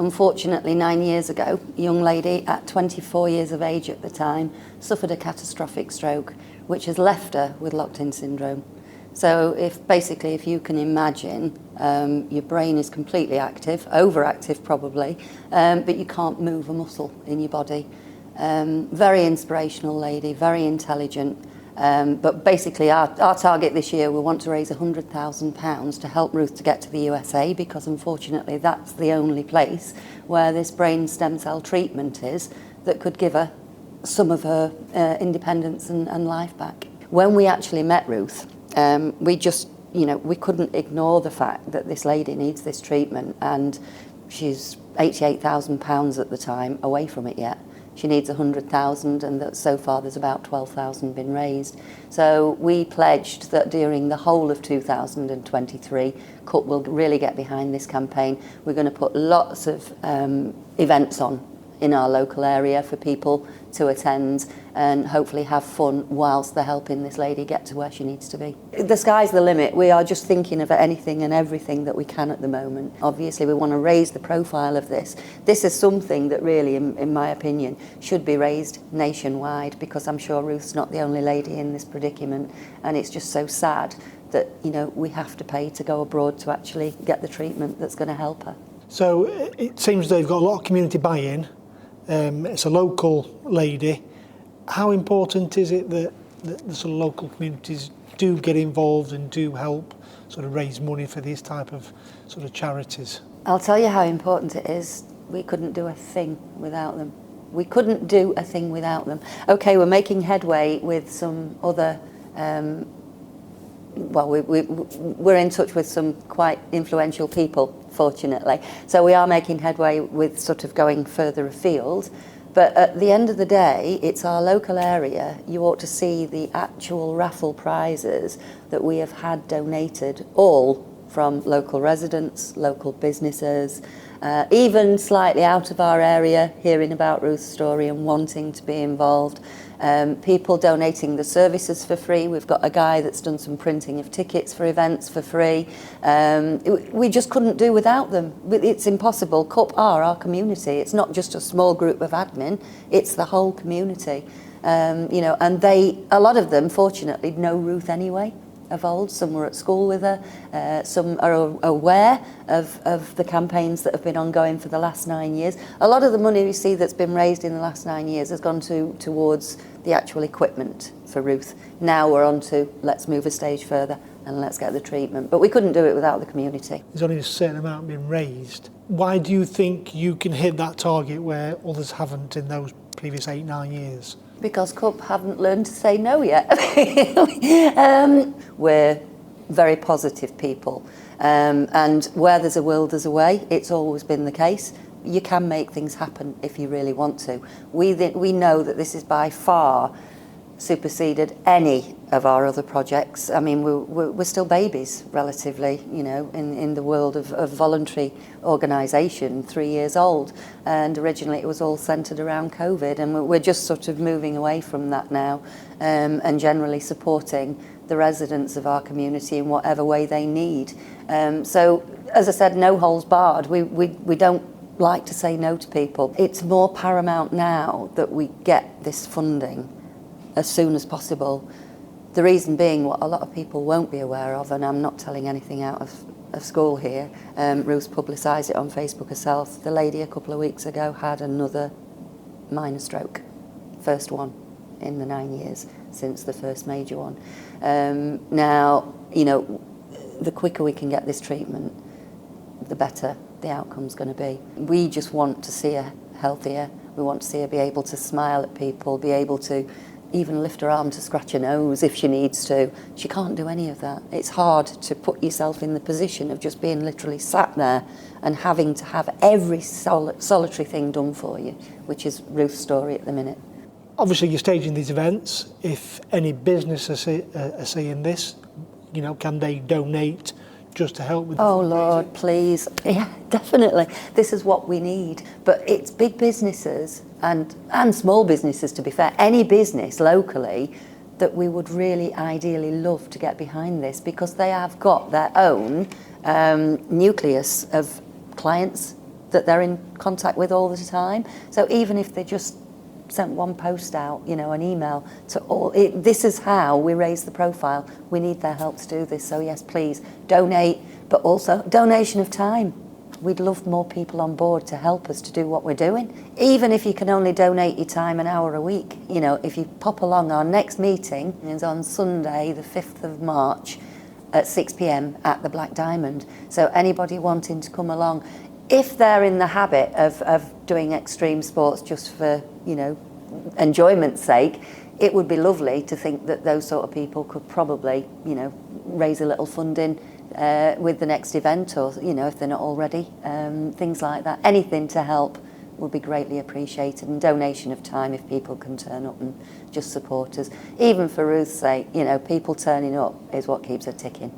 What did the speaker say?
Unfortunately, 9 years ago, a young lady at 24 years of age at the time suffered a catastrophic stroke, which has left her with locked-in syndrome. So if you can imagine, your brain is completely active, overactive probably, but you can't move a muscle in your body. Very inspirational lady, very intelligent. But basically our target this year, we want to raise £100,000 to help Ruth to get to the USA, because unfortunately that's the only place where this brain stem cell treatment is that could give her some of her independence and life back. When we actually met Ruth, we couldn't ignore the fact that this lady needs this treatment, and she's £88,000 at the time away from it yet. She needs 100,000, and that so far there's about 12,000 been raised. So we pledged that during the whole of 2023, CUP will really get behind this campaign. We're going to put lots of events on in our local area for people to attend and hopefully have fun whilst they're helping this lady get to where she needs to be. The sky's the limit. We are just thinking of anything and everything that we can at the moment. Obviously, we want to raise the profile of this. This is something that really, in my opinion, should be raised nationwide, because I'm sure Ruth's not the only lady in this predicament, and it's just so sad that, we have to pay to go abroad to actually get the treatment that's going to help her. So it seems they've got a lot of community buy-in. It's a local lady. How important is it that the sort of local communities do get involved and do help sort of raise money for these type of sort of charities? I'll tell you how important it is. We couldn't do a thing without them. We couldn't do a thing without them. Okay, we're making headway with some other we're in touch with some quite influential people, fortunately. So we are making headway with sort of going further afield. But at the end of the day, it's our local area. You ought to see the actual raffle prizes that we have had donated, all from local residents, local businesses, even slightly out of our area, hearing about Ruth's story and wanting to be involved. People donating the services for free. We've got a guy that's done some printing of tickets for events for free. We just couldn't do without them. It's impossible. CUP are our community. It's not just a small group of admin, it's the whole community. And a lot of them, fortunately, know Ruth anyway. Of old. Some were at school with her, some are aware of the campaigns that have been ongoing for the last 9 years. A lot of the money we see that's been raised in the last 9 years has gone towards the actual equipment for Ruth. Now we're on to let's move a stage further and let's get the treatment. But we couldn't do it without the community. There's only a certain amount being raised. Why do you think you can hit that target where others haven't in those previous 8-9 years? Because CUP haven't learned to say no yet. We're very positive people. And where there's a will, there's a way. It's always been the case. You can make things happen if you really want to. We know that this is by far superseded any of our other projects. I mean, we're still babies, relatively, in the world of voluntary organisation, 3 years old. And originally it was all centred around COVID, and we're just sort of moving away from that now, and generally supporting the residents of our community in whatever way they need. So, as I said, no holds barred. We don't like to say no to people. It's more paramount now that we get this funding as soon as possible. The reason being, what a lot of people won't be aware of, and I'm not telling anything out of school here, Ruth's publicised it on Facebook herself. The lady a couple of weeks ago had another minor stroke, first one in the 9 years since the first major one. Now, the quicker we can get this treatment, the better the outcome's going to be. We just want to see her healthier. We want to see her be able to smile at people, be able to even lift her arm to scratch her nose if she needs to. She can't do any of that. It's hard to put yourself in the position of just being literally sat there and having to have every solitary thing done for you, which is Ruth's story at the minute. Obviously, you're staging these events. If any business are seeing this, can they donate just to help with the fundraising? Lord, please. Yeah, definitely. This is what we need. But it's big businesses and small businesses, to be fair, any business locally that we would really ideally love to get behind this, because they have got their own nucleus of clients that they're in contact with all the time. So even if they just sent one post out, you know, an email to all, this is how we raise the profile. We need their help to do this. So yes, please donate, but also donation of time. We'd love more people on board to help us to do what we're doing. Even if you can only donate your time an hour a week, you know, if you pop along, our next meeting is on Sunday, the 5th of March at 6 p.m. at the Black Diamond. So anybody wanting to come along, if they're in the habit of doing extreme sports just for, you know, enjoyment's sake, it would be lovely to think that those sort of people could probably, you know, raise a little funding with the next event, or, you know, if they're not already, things like that. Anything to help would be greatly appreciated, and donation of time if people can turn up and just support us. Even for Ruth's sake, you know, people turning up is what keeps her ticking.